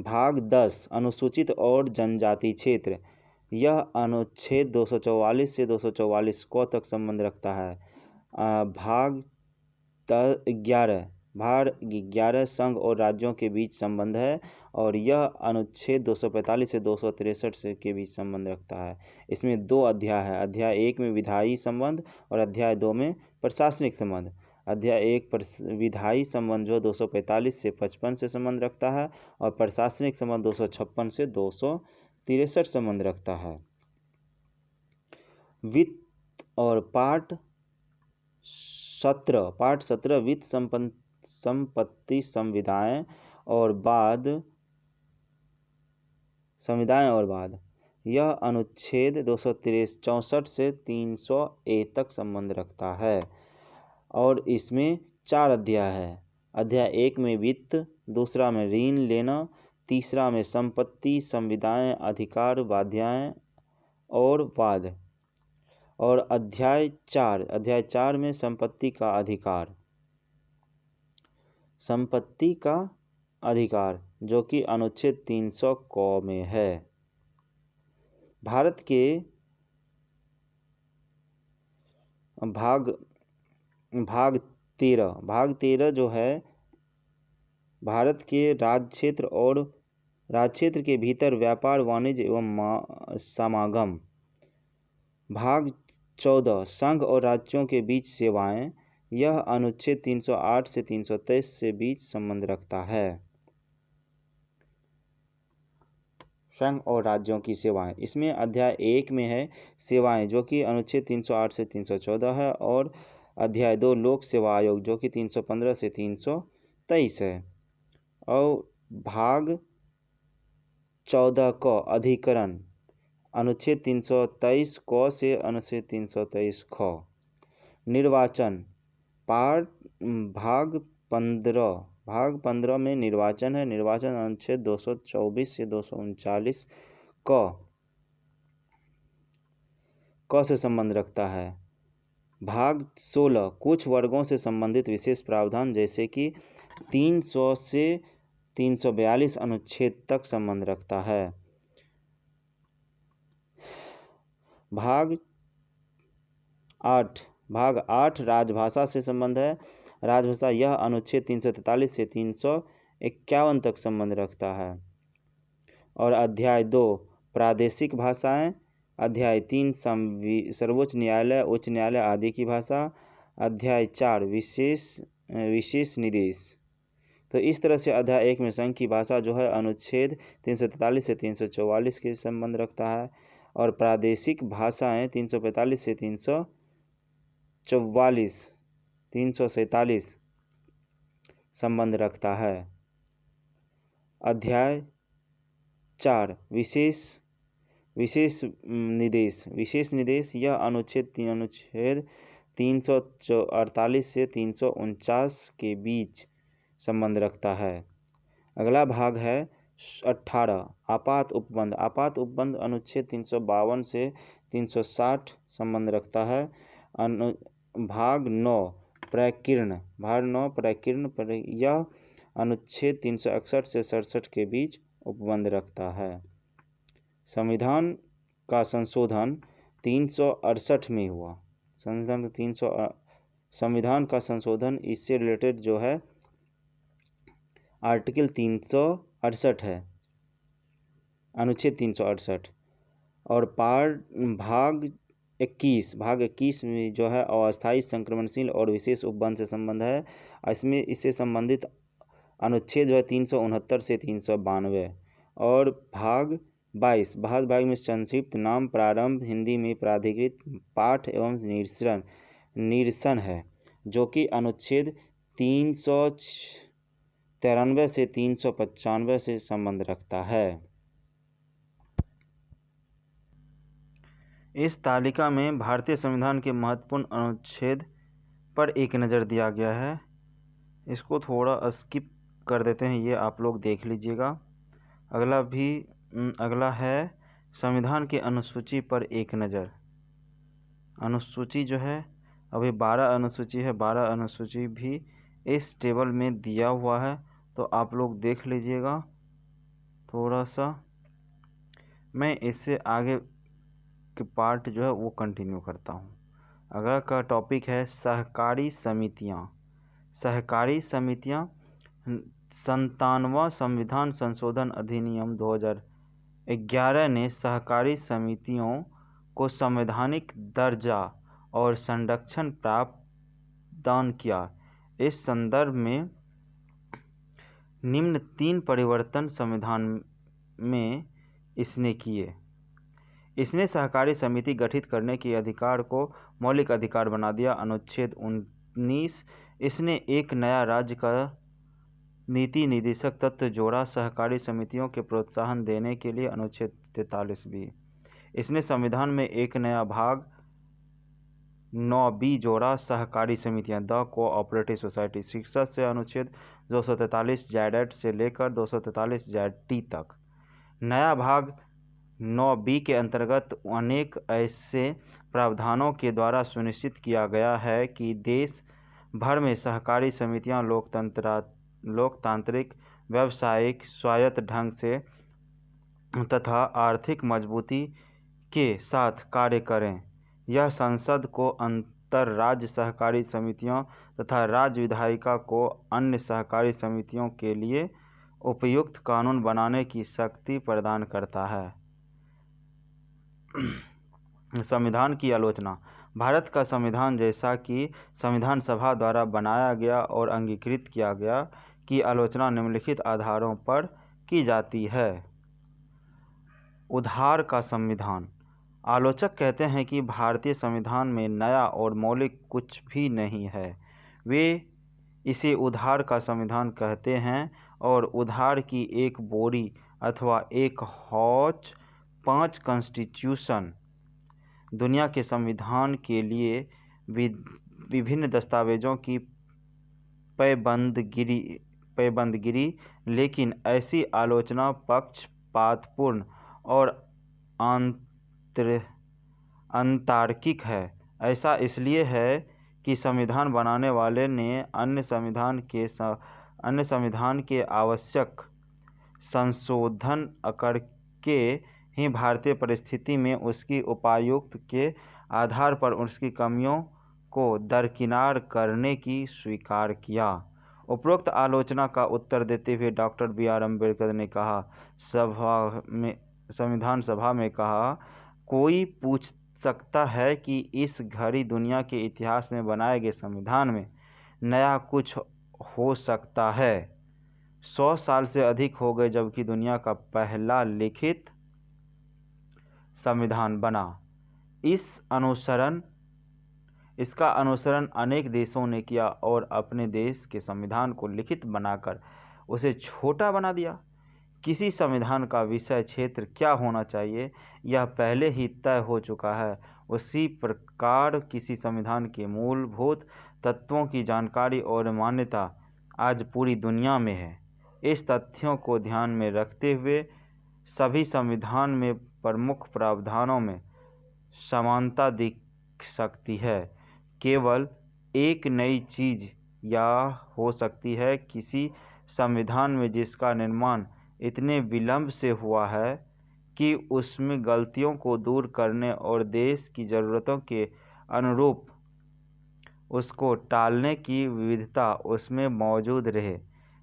भाग 10 अनुसूचित और जनजाति क्षेत्र यह अनुच्छेद 244 से 244 को तक संबंध रखता है। भाग 11 संघ और राज्यों के बीच संबंध है और यह अनुच्छेद 245 से 263 के बीच संबंध रखता है। इसमें 2 अध्याय है। अध्याय 1 में विधायी संबंध और अध्याय 2 में प्रशासनिक संबंध। अध्याय 1 विधायी संबंध जो 245 से 55 से संबंध रखता है और प्रशासनिक संबंध 256 से 263 संबंध रखता है। वित्त और पाठ 17 वित्त संपत्ति संविदाएं और बाद यह अनुच्छेद 264 से 300A तक संबंध रखता है। और इसमें 4 अध्याय है। अध्याय 1 में वित्त, दूसरा में ऋण लेना, तीसरा में संपत्ति, संविदाएं, अधिकार, बाध्याएं और वाद। और अध्याय 4 में संपत्ति का अधिकार, संपत्ति का अधिकार जो कि अनुच्छेद 300 क में है। भारत के भाग 13 जो है भारत के राज्य क्षेत्र और राज्य क्षेत्र के भीतर व्यापार, वाणिज्य एवं समागम। भाग 14 संघ और राज्यों के बीच सेवाएं, यह अनुच्छेद 308 से 323 से बीच संबंध रखता है। संघ और राज्यों की सेवाएं, इसमें अध्याय 1 में है सेवाएं जो कि अनुच्छेद 308 से 314 है, और अध्याय 2 लोक सेवा आयोग जो कि 315 से 323 है। और भाग 14 क अधिकरण अनुच्छेद 323 क से अनुच्छेद 323 ख। निर्वाचन भाग 15 में निर्वाचन है। निर्वाचन अनुच्छेद 224 से 239 क से संबंध रखता है। भाग 16 कुछ वर्गों से संबंधित विशेष प्रावधान जैसे कि 300 से 342 अनुच्छेद तक संबंध रखता है। भाग 8 राजभाषा से संबंध है। राजभाषा यह अनुच्छेद 343 से 351 तक संबंध रखता है। और अध्याय 2 प्रादेशिक भाषाएं, अध्याय 3 सर्वोच्च न्यायालय, उच्च न्यायालय आदि की भाषा, अध्याय 4 विशेष निर्देश। तो इस तरह से अध्याय 1 में संघ की भाषा जो है अनुच्छेद 343 से 344 के संबंध रखता है, और प्रादेशिक भाषाएं 345 से 347 संबंध रखता है। अध्याय 4 विशेष निर्देश यह अनुच्छेद 348 से 349 के बीच संबंध रखता है। अगला भाग है 18 आपात उपबंध अनुच्छेद 352 से 360 संबंध रखता है। भाग 9 प्रकीर्ण यह अनुच्छेद 361 से 67 के बीच उपबंध रखता है। संविधान का संशोधन 368 में हुआ। संविधान का संशोधन इससे रिलेटेड जो है आर्टिकल 368 है, अनुच्छेद 368। और भाग 21 में जो है अस्थायी, संक्रमणशील और विशेष उपबंध से संबंध है। इसमें इससे संबंधित अनुच्छेद जो है 369 से 392। और भाग 22 में संक्षिप्त नाम, प्रारंभ, हिंदी में प्राधिकृत, पाठ एवं निरसन है जो कि अनुच्छेद 393 से 395 से संबंध रखता है। इस तालिका में भारतीय संविधान के महत्वपूर्ण अनुच्छेद पर एक नज़र दिया गया है। इसको थोड़ा स्किप कर देते हैं, ये आप लोग देख लीजिएगा। अगला है संविधान की अनुसूची पर एक नज़र। अनुसूची जो है अभी 12 अनुसूची है, 12 अनुसूची भी इस टेबल में दिया हुआ है, तो आप लोग देख लीजिएगा थोड़ा सा। मैं इससे आगे के पार्ट जो है वो कंटिन्यू करता हूँ। अगला का टॉपिक है सहकारी समितियाँ। 97वां संविधान संशोधन अधिनियम 2011 ने सहकारी समितियों को संवैधानिक दर्जा और संरक्षण प्रदान किया। इस संदर्भ में निम्न 3 परिवर्तन संविधान में इसने किए। इसने सहकारी समिति गठित करने के अधिकार को मौलिक अधिकार बना दिया। अनुच्छेद 19 इसने एक नया राज्य का नीति निर्देशक तत्व जोड़ा। सहकारी समितियों के प्रोत्साहन देने के लिए अनुच्छेद 43 भी। इसने संविधान में एक नया भाग 9B जोड़ा सहकारी समितियां द कोऑपरेटिव सोसाइटी। शीर्षक से अनुच्छेद 243 जेड से लेकर 243 जेड तक। नया भाग 9B के अंतर्गत अनेक ऐसे प्रावधानों के द्वारा सुनिश्चित किया गया है कि देश भर में सहकारी समितियां लोकतांत्रिक, व्यावसायिक, स्वायत्त ढंग से तथा आर्थिक मजबूती के साथ कार्य करें। यह संसद को अंतर्राज्य सहकारी समितियों तथा राज्य विधायिका को अन्य सहकारी समितियों के लिए उपयुक्त कानून बनाने की शक्ति प्रदान करता है। संविधान की आलोचना। भारत का संविधान, जैसा कि संविधान सभा द्वारा बनाया गया और अंगीकृत किया गया, की आलोचना निम्नलिखित आधारों पर की जाती है। उधार का संविधान। आलोचक कहते हैं कि भारतीय संविधान में नया और मौलिक कुछ भी नहीं है। वे इसे उधार का संविधान कहते हैं और उधार की एक बोरी अथवा एक हौच 5 कॉन्स्टिट्यूशन दुनिया के संविधान के लिए विभिन्न दस्तावेजों की पैबंदगिरी, लेकिन ऐसी आलोचना पक्षपातपूर्ण और अतार्किक है। ऐसा इसलिए है कि संविधान बनाने वाले ने अन्य संविधान के आवश्यक संशोधन करके ही भारतीय परिस्थिति में उसकी उपयुक्त के आधार पर उसकी कमियों को दरकिनार करने की स्वीकार किया। उपरोक्त आलोचना का उत्तर देते हुए डॉक्टर B.R. अम्बेडकर ने कहा, संविधान सभा में कहा, कोई पूछ सकता है कि इस घड़ी दुनिया के इतिहास में बनाए गए संविधान में नया कुछ हो सकता है? 100 साल से अधिक हो गए जबकि दुनिया का पहला लिखित संविधान बना। इसका अनुसरण अनेक देशों ने किया और अपने देश के संविधान को लिखित बनाकर उसे छोटा बना दिया। किसी संविधान का विषय क्षेत्र क्या होना चाहिए यह पहले ही तय हो चुका है। उसी प्रकार किसी संविधान के मूलभूत तत्वों की जानकारी और मान्यता आज पूरी दुनिया में है। इस तथ्यों को ध्यान में रखते हुए सभी संविधान में प्रमुख प्रावधानों में समानता दिख सकती है। केवल एक नई चीज यह हो सकती है किसी संविधान में जिसका निर्माण इतने विलंब से हुआ है कि उसमें गलतियों को दूर करने और देश की ज़रूरतों के अनुरूप उसको टालने की विविधता उसमें मौजूद रहे।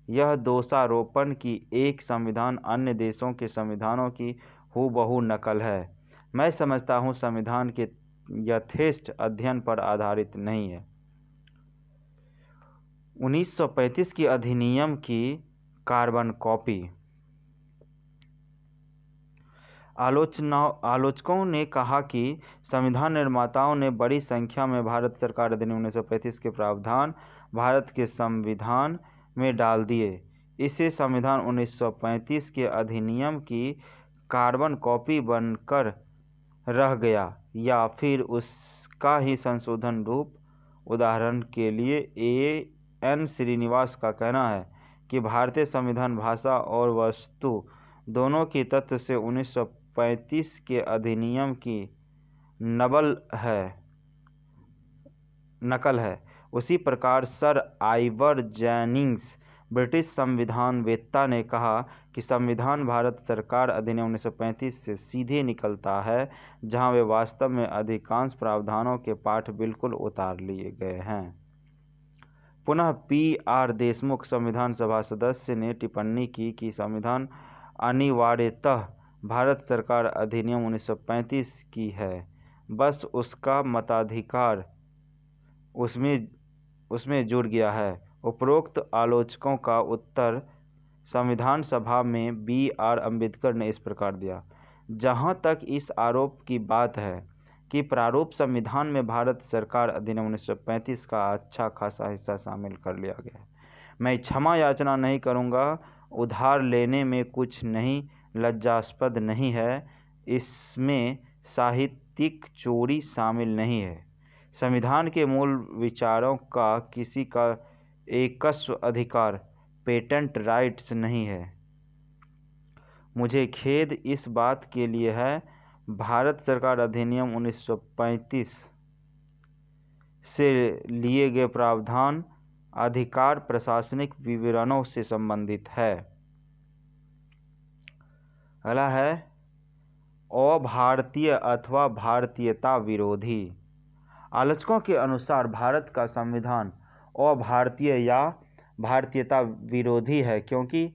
यह दोषारोपण कि एक संविधान अन्य देशों के संविधानों की हूबहू नकल है, मैं समझता हूँ संविधान के यथेष्ट अध्ययन पर आधारित नहीं है। 1935 की अधिनियम की कार्बन कॉपी। आलोचकों ने कहा कि संविधान निर्माताओं ने बड़ी संख्या में भारत सरकार अधिनियम 1935 के प्रावधान भारत के संविधान में डाल दिए। इसे संविधान 1935 के अधिनियम की कार्बन कॉपी बनकर रह गया या फिर उसका ही संशोधन रूप। उदाहरण के लिए A.N. श्रीनिवास का कहना है कि भारतीय संविधान भाषा और वस्तु दोनों की तथ्य से 1935 के अधिनियम की नकल है। उसी प्रकार सर आइवर जेनिंग्स ब्रिटिश संविधानवेत्ता ने कहा कि संविधान भारत सरकार अधिनियम 1935 से सीधे निकलता है, जहां वे वास्तव में अधिकांश प्रावधानों के पाठ बिल्कुल उतार लिए गए हैं। पुनः P.R. देशमुख संविधान सभा सदस्य ने टिप्पणी की कि संविधान अनिवार्यतः भारत सरकार अधिनियम 1935 की है, बस उसका मताधिकार उसमें जुड़ गया है। उपरोक्त आलोचकों का उत्तर संविधान सभा में B.R. अम्बेडकर ने इस प्रकार दिया। जहाँ तक इस आरोप की बात है कि प्रारूप संविधान में भारत सरकार अधिनियम 1935 का अच्छा खासा हिस्सा शामिल कर लिया गया है, मैं क्षमा याचना नहीं करूँगा। उधार लेने में कुछ नहीं लज्जास्पद नहीं है, इसमें साहित्यिक चोरी शामिल नहीं है। संविधान के मूल विचारों का किसी का एकस्व अधिकार पेटेंट राइट्स नहीं है। मुझे खेद इस बात के लिए है भारत सरकार अधिनियम 1935 से लिए गए प्रावधान अधिकार प्रशासनिक विवरणों से संबंधित है। अगला है अभारतीय अथवा भारतीयता विरोधी। आलोचकों के अनुसार भारत का संविधान अभारतीय या भारतीयता विरोधी है क्योंकि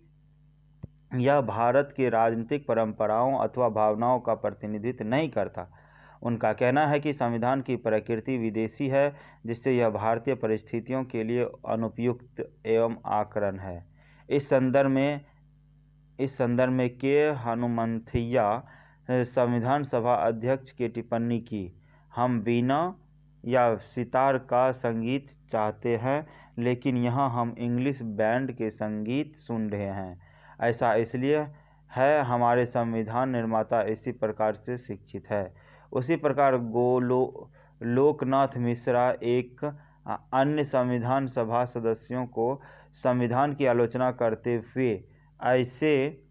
यह भारत के राजनीतिक परंपराओं अथवा भावनाओं का प्रतिनिधित्व नहीं करता। उनका कहना है कि संविधान की प्रकृति विदेशी है जिससे यह भारतीय परिस्थितियों के लिए अनुपयुक्त एवं आकरण है। इस संदर्भ में के हनुमंथैया संविधान सभा अध्यक्ष की टिप्पणी की, हम वीणा या सितार का संगीत चाहते हैं लेकिन यहाँ हम इंग्लिश बैंड के संगीत सुन रहे हैं। ऐसा इसलिए है हमारे संविधान निर्माता इसी प्रकार से शिक्षित है। उसी प्रकार लोकनाथ मिश्रा एक अन्य संविधान सभा सदस्यों को संविधान की आलोचना करते हुए ऐसे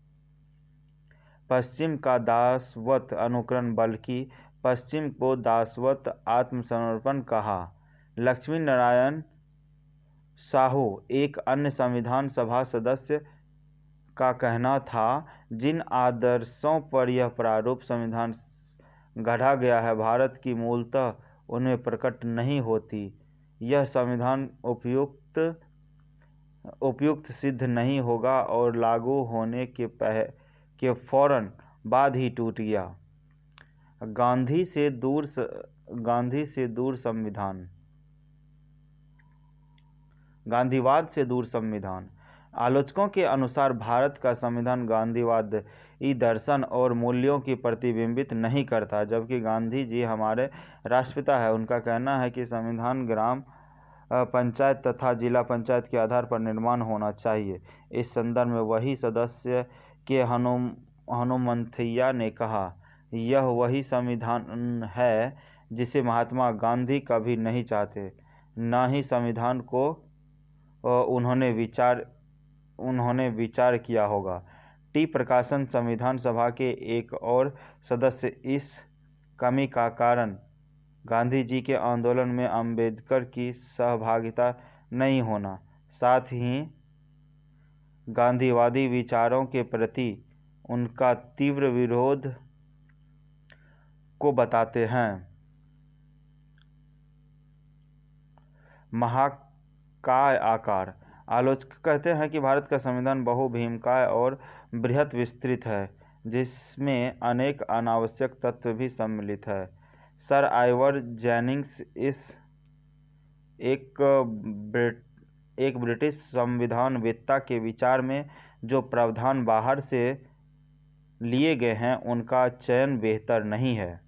पश्चिम का दासवत अनुकरण बल्कि पश्चिम को दासवत आत्मसमर्पण कहा। लक्ष्मी नारायण साहू एक अन्य संविधान सभा सदस्य का कहना था, जिन आदर्शों पर यह प्रारूप संविधान गढ़ा गया है भारत की मूलतः उनमें प्रकट नहीं होती। यह संविधान उपयुक्त सिद्ध नहीं होगा और लागू होने के फौरन बाद ही टूट गया। गांधीवाद से दूर संविधान। आलोचकों के अनुसार भारत का संविधान गांधीवादी दर्शन और मूल्यों की प्रतिबिंबित नहीं करता, जबकि गांधी जी हमारे राष्ट्रपिता हैं। उनका कहना है कि संविधान ग्राम पंचायत तथा जिला पंचायत के आधार पर निर्माण होना चाहिए। इस संदर्भ में वही सदस्य के हनुमंथैया ने कहा, यह वही संविधान है जिसे महात्मा गांधी कभी नहीं चाहते, न ही संविधान को उन्होंने विचार किया होगा। टी प्रकाशन संविधान सभा के एक और सदस्य इस कमी का कारण गांधी जी के आंदोलन में अंबेडकर की सहभागिता नहीं होना, साथ ही गांधीवादी विचारों के प्रति उनका तीव्र विरोध को बताते हैं। महाकाय आकार। आलोचक कहते हैं कि भारत का संविधान बहुभीमकाय और बृहत विस्तृत है, जिसमें अनेक अनावश्यक तत्व भी सम्मिलित है। सर आइवर जेनिंग्स एक ब्रिटिश संविधानवेत्ता के विचार में जो प्रावधान बाहर से लिए गए हैं उनका चयन बेहतर नहीं है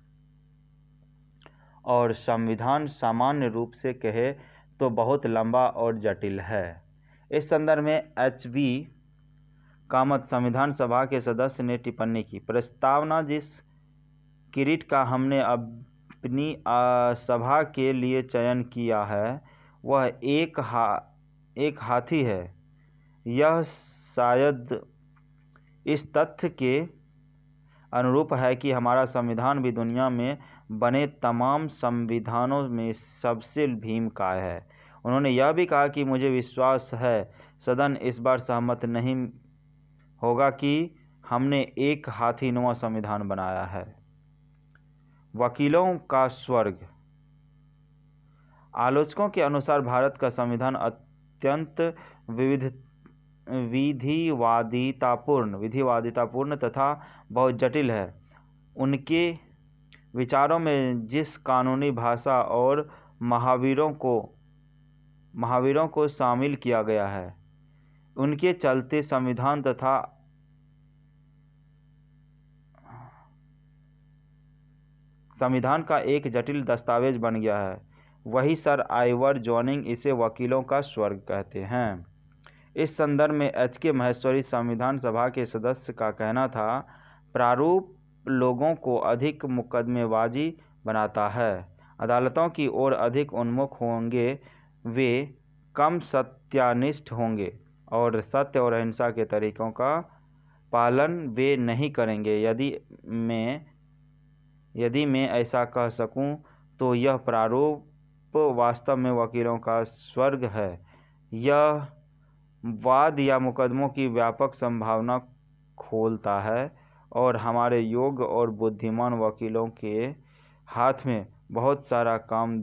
और संविधान सामान्य रूप से कहे तो बहुत लंबा और जटिल है। इस संदर्भ में H.B. कामत संविधान सभा के सदस्य ने टिप्पणी की, प्रस्तावना जिस किरीट का हमने अपनी सभा के लिए चयन किया है वह एक हाथी है। यह शायद इस तथ्य के अनुरूप है कि हमारा संविधान भी दुनिया में बने तमाम संविधानों में सबसे भीमकाय है। उन्होंने यह भी कहा कि मुझे विश्वास है सदन इस बार सहमत नहीं होगा कि हमने एक हाथीनुमा संविधान बनाया है। वकीलों का स्वर्ग। आलोचकों के अनुसार भारत का संविधान अत्यंत विधिवादितापूर्ण तथा बहुत जटिल है। उनके विचारों में जिस कानूनी भाषा और महावीरों को शामिल किया गया है, उनके चलते संविधान का एक जटिल दस्तावेज बन गया है। वही सर आइवर जोनिंग इसे वकीलों का स्वर्ग कहते हैं। इस संदर्भ में H.K. महेश्वरी संविधान सभा के सदस्य का कहना था, प्रारूप लोगों को अधिक मुकदमेबाजी बनाता है। अदालतों की ओर अधिक उन्मुख होंगे, वे कम सत्यानिष्ठ होंगे और सत्य और अहिंसा के तरीकों का पालन वे नहीं करेंगे। यदि मैं ऐसा कह सकूं तो यह प्रारूप वास्तव में वकीलों का स्वर्ग है। यह वाद या मुकदमों की व्यापक संभावना खोलता है और हमारे योग्य और बुद्धिमान वकीलों के हाथ में बहुत सारा काम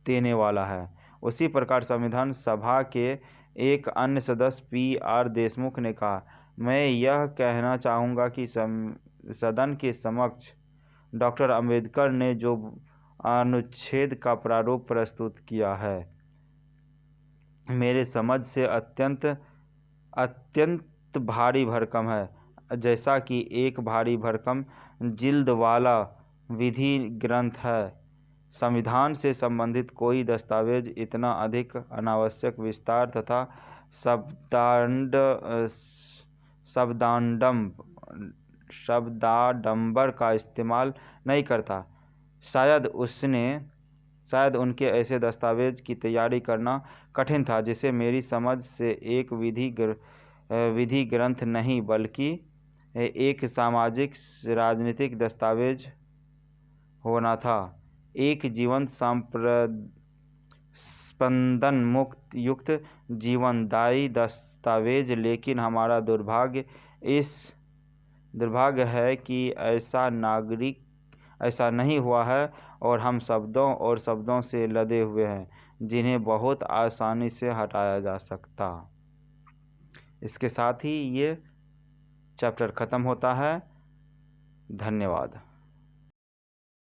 देने वाला है। उसी प्रकार संविधान सभा के एक अन्य सदस्य P.R. देशमुख ने कहा, मैं यह कहना चाहूँगा कि सदन के समक्ष डॉक्टर अंबेडकर ने जो अनुच्छेद का प्रारूप प्रस्तुत किया है, मेरे समझ से अत्यंत भारी भरकम है, जैसा कि एक भारी भरकम जिल्द वाला विधि ग्रंथ है। संविधान से संबंधित कोई दस्तावेज इतना अधिक अनावश्यक विस्तार तथा शब्दाडंबर का इस्तेमाल नहीं करता। शायद उनके ऐसे दस्तावेज की तैयारी करना कठिन था जिसे मेरी समझ से एक विधि ग्रंथ नहीं बल्कि एक सामाजिक राजनीतिक दस्तावेज होना था, एक जीवंत स्पंदन मुक्त युक्त जीवनदायी दस्तावेज। लेकिन हमारा दुर्भाग्य है कि ऐसा नहीं हुआ है और हम शब्दों से लदे हुए हैं जिन्हें बहुत आसानी से हटाया जा सकता। इसके साथ ही ये चैप्टर ख़त्म होता है। धन्यवाद।